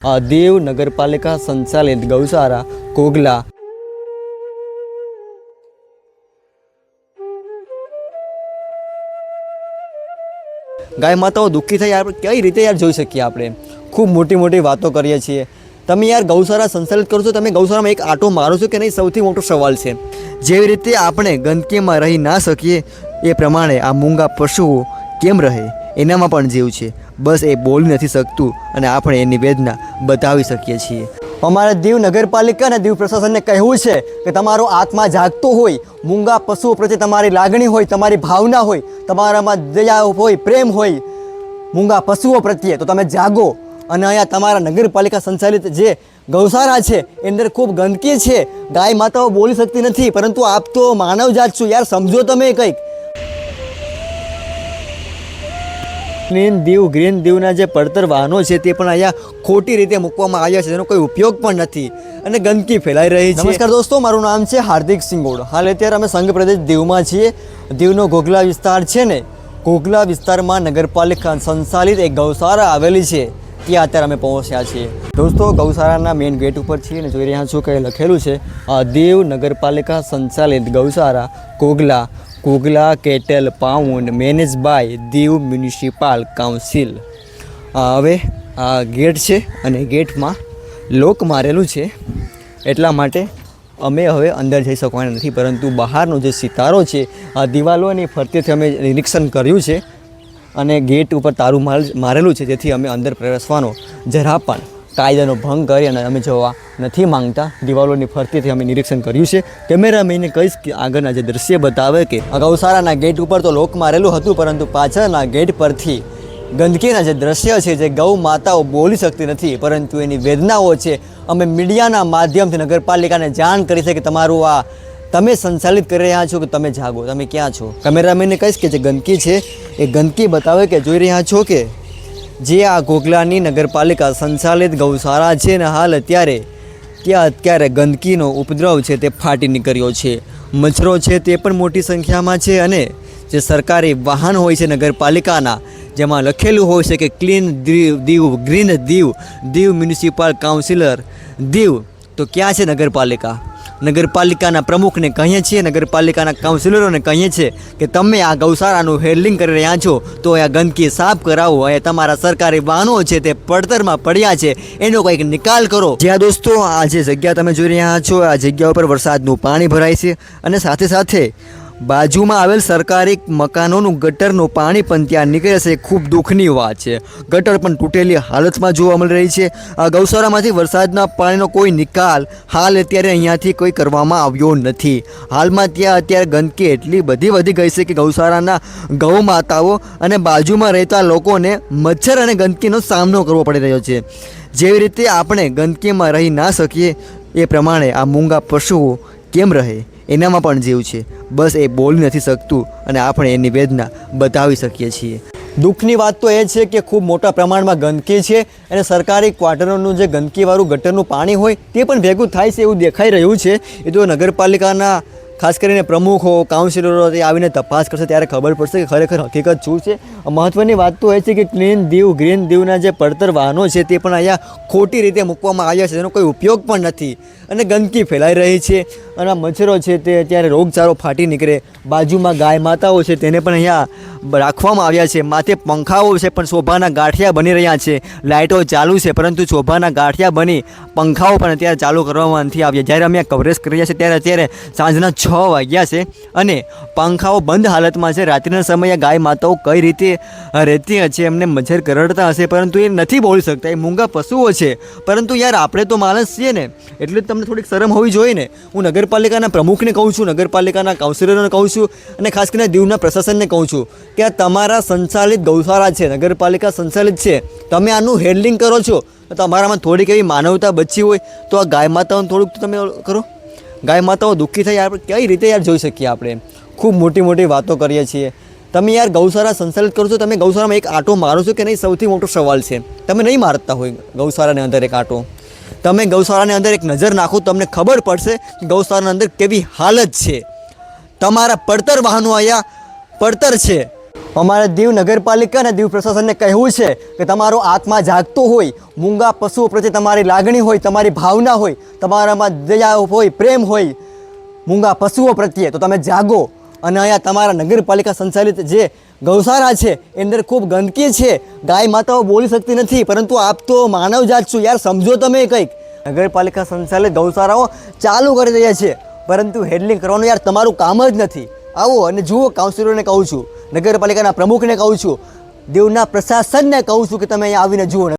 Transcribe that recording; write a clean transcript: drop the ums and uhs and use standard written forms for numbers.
देव नगरपालिका संचालित गौशाला कोगला गाय माताओं दुखी થાય યાર કઈ રીતે યાર જોઈ શકીએ આપણે ખૂબ મોટી મોટી વાતો કરીએ છીએ। તમે યાર ગૌશાળા સંચાલિત કરો છો, તમે ગૌશાળામાં એક આટો મારો છો કે નહીં, સૌથી મોટો સવાલ છે। જેવી રીતે આપણે ગંદકીમાં રહી ના શકીએ એ પ્રમાણે આ મૂંગા પશુઓ કેમ રહે એનામાં પણ જીવ છે, બસ એ બોલી નથી શકતું અને આપણે એની વેદના બતાવી શકીએ છીએ। અમારા દીવ નગરપાલિકા અને દીવ પ્રશાસનને કહેવું છે કે તમારો આત્મા જાગતો હોય, મૂંગા પશુઓ પ્રત્યે તમારી લાગણી હોય, તમારી ભાવના હોય, તમારામાં દયા હોય, પ્રેમ હોય મૂંગા પશુઓ પ્રત્યે, તો તમે જાગો। અને અહીંયા તમારા નગરપાલિકા સંચાલિત જે ગૌશાળા છે એની અંદર ખૂબ ગંદકી છે, ગાય માતાઓ બોલી શકતી નથી, પરંતુ આપ તો માનવ જાત છો યાર, સમજો તમે કંઈક। ક્લીન દીવ ગ્રીન દીવના જે પડતર વાહનો છે તે પણ અહીંયા ખોટી રીતે મૂકવામાં આવ્યા છે, તેનો કોઈ ઉપયોગ પણ નથી અને ગંદકી ફેલાઈ રહી છે। નમસ્કાર દોસ્તો, મારું નામ છે હાર્દિક સિંગોડ। હાલ અત્યારે અમે સંઘ પ્રદેશ દીવમાં છીએ। દીવનો ઘોઘલા વિસ્તાર છે ને, ઘોઘલા વિસ્તારમાં નગરપાલિકા સંચાલિત એક ગૌશાળા આવેલી છે, ત્યાં અત્યારે અમે પહોંચ્યા છીએ। દોસ્તો ગૌશાળાના મેઇન ગેટ ઉપર છીએ અને જોઈ રહ્યા છો કે લખેલું છે દીવ નગરપાલિકા સંચાલિત ગૌશાળા કોગલા કોગલા cattle pound manage by Diu municipal council. હવે આ ગેટ છે અને ગેટમાં લોક મારેલું છે, એટલા માટે અમે હવે અંદર જઈ શકવાના નથી, પરંતુ બહારનો જે સિતારો છે આ દિવાલોની ફરતેથી અમે નિરીક્ષણ કર્યું છે અને ગેટ ઉપર તારું મારેલું છે, જેથી અમે અંદર પ્રવેશવાનો જરા પણ કાયદાનો ભંગ કરી અને અમે જવા નથી માંગતા। દિવાલોની ફરતીથી અમે નિરીક્ષણ કર્યું છે। કેમેરામેનને કહીશ કે આગળના જે દ્રશ્ય બતાવે કે ગૌશાળાના ગેટ ઉપર તો લોક મારેલું હતું, પરંતુ પાછળના ગેટ પરથી ગંદકીના જે દ્રશ્ય છે, જે ગૌ માતાઓ બોલી શકતી નથી પરંતુ એની વેદનાઓ છે, અમે મીડિયાના માધ્યમથી નગરપાલિકાને જાણ કરી છે કે તમારું આ તમે સંચાલિત કરી રહ્યા છો, કે તમે જાગો, તમે ક્યાં છો। કેમેરામેનને કહીશ કે જે ગંદકી છે એ ગંદકી બતાવે કે જોઈ રહ્યા છો કે જે આ ઘોઘલાની નગરપાલિકા સંચાલિત ગૌશાળા છે ને, હાલ અત્યારે ગંદકીનો ઉપદ્રવ છે તે ફાટી નીકળ્યો છે। મચ્છરો છે તે પણ મોટી સંખ્યામાં છે અને જે સરકારી વાહન હોય છે નગરપાલિકાના, જેમાં લખેલું હોય છે કે clean Diu green Diu municipal councillor Diu, તો ક્યાં છે નગરપાલિકાના પ્રમુખને કહીએ છીએ, નગરપાલિકાના કાઉન્સિલરોને કહીએ છીએ કે તમે આ ગૌશાળાનું હેન્ડલિંગ કરી રહ્યા છો તો આ ગંદકી સાફ કરાવો, એ તમારા સરકારી વાહનો છે તે પડતરમાં પડ્યા છે, એનો કંઈક નિકાલ કરો। જ્યાં દોસ્તો આ જે જગ્યા તમે જોઈ રહ્યા છો, આ જગ્યા ઉપર વરસાદનું પાણી ભરાય છે અને સાથે સાથે બાજુમાં આવેલ સરકારી મકાનોનું ગટરનું પાણી પણ ત્યાં નીકળે છે। ખૂબ દુઃખની વાત છે, ગટર પણ તૂટેલી હાલતમાં જોવા મળી રહી છે। આ ગૌશાળામાંથી વરસાદના પાણીનો કોઈ નિકાલ હાલ અત્યારે અહીંયાથી કોઈ કરવામાં આવ્યો નથી। હાલમાં ત્યાં અત્યારે ગંદકી એટલી બધી વધી ગઈ છે કે ગૌશાળાના ગૌ માતાઓ અને બાજુમાં રહેતા લોકોને મચ્છર અને ગંદકીનો સામનો કરવો પડી રહ્યો છે। જેવી રીતે આપણે ગંદકીમાં રહી ના શકીએ એ પ્રમાણે આ મૂંગા પશુઓ કેમ રહે એનામાં પણ જીવ છે, બસ એ બોલી નથી શકતું અને આપણે એની વેદના બતાવી શકીએ છીએ। દુઃખની વાત તો એ છે કે ખૂબ મોટા પ્રમાણમાં ગંદકી છે અને સરકારી ક્વાર્ટરોનું જે ગંદકીવાળું ગટરનું પાણી હોય તે પણ ભેગું થાય છે એવું દેખાઈ રહ્યું છે। એ તો નગરપાલિકાના ખાસ કરીને પ્રમુખો, કાઉન્સિલરો આવીને તપાસ કરશે ત્યારે ખબર પડશે કે ખરેખર હકીકત શું છે। મહત્ત્વની વાત તો એ છે કે ક્લીન દીવ ગ્રીન દીવના જે પડતર વાહનો છે તે પણ અહીંયા ખોટી રીતે મૂકવામાં આવ્યા છે, તેનો કોઈ ઉપયોગ પણ નથી અને ગંદકી ફેલાઈ રહી છે અને મચ્છરો છે તે અત્યારે રોગચાળો ફાટી નીકળે। બાજુમાં ગાય માતાઓ છે તેને પણ અહીંયા રાખવામાં આવ્યા છે, માથે પંખાઓ છે પણ શોભાના ગાંઠિયા બની રહ્યા છે, લાઇટો ચાલુ છે પરંતુ શોભાના ગાંઠિયા બની પંખાઓ પણ અત્યારે ચાલુ કરવામાં નથી આવ્યા। જ્યારે અમે કવરેજ કરી રહ્યા છીએ ત્યારે અત્યારે સાંજના 6 વાગ્યા છે અને પંખાઓ બંધ હાલતમાં છે। રાત્રિના સમયે ગાય માતાઓ કઈ રીતે રહેતી હશે, એમને મચ્છર કરડતા હશે, પરંતુ એ નથી બોલી શકતા, એ મૂંગા પશુઓ છે। પરંતુ યાર આપણે તો માણસ છીએ ને, એટલે તમને થોડીક શરમ હોવી જોઈએ ને। હું નગરપાલિકાના પ્રમુખને કહું છું, નગરપાલિકાના કાઉન્સિલરોને કહું છું અને ખાસ કરીને દીવના પ્રશાસનને કહું છું કે આ તમારા સંચાલિત ગૌશાળા છે, નગરપાલિકા સંચાલિત છે, તમે આનું હેન્ડલિંગ કરો છો તો તમારામાં થોડીક એવી માનવતા બચી હોય તો આ ગાય માતાઓને થોડુંક તમે કરો। ગાય માતાઓ દુઃખી થાય યાર કઈ રીતે યાર જોઈ શકીએ આપણે ખૂબ મોટી મોટી વાતો કરીએ છીએ। તમે યાર ગૌશાળા સંચાલિત કરો છો, તમે ગૌશાળામાં એક આટો મારો છો કે નહીં, સૌથી મોટો સવાલ છે। તમે નહીં મારતા હોય ગૌશાળાની અંદર એક આટો, તમે ગૌશાળાની અંદર એક નજર નાખો, તમને ખબર પડશે કે ગૌશાળાની અંદર કેવી હાલત છે। તમારા પડતર વાહનો અહીંયા પડતર છે અમારે દીવ નગરપાલિકા અને દીવ પ્રશાસનને કહેવું છે કે તમારો આત્મા જાગતો હોય, મૂંગા પશુઓ પ્રત્યે તમારી લાગણી હોય, તમારી ભાવના હોય, તમારામાં દયા હોય, પ્રેમ હોય મૂંગા પશુઓ પ્રત્યે, તો તમે જાગો. અને અહીંયા તમારા નગરપાલિકા સંચાલિત જે ગૌશાળા છે એની અંદર ખૂબ ગંદકી છે, ગાય માતાઓ બોલી શકતી નથી, પરંતુ આપ તો માનવજાત છો યાર, સમજો તમે કંઈક. નગરપાલિકા સંચાલિત ગૌશાળાઓ ચાલુ કરી રહ્યા છે, પરંતુ હેન્ડલિંગ કરવાનું યાર તમારું કામ જ નથી. આવો અને જુઓ, કાઉન્સિલરોને કહું છું, નગરપાલિકાના પ્રમુખને કહું છું, દીવના પ્રશાસનને કહું છું કે તમે અહીંયા આવીને જુઓ.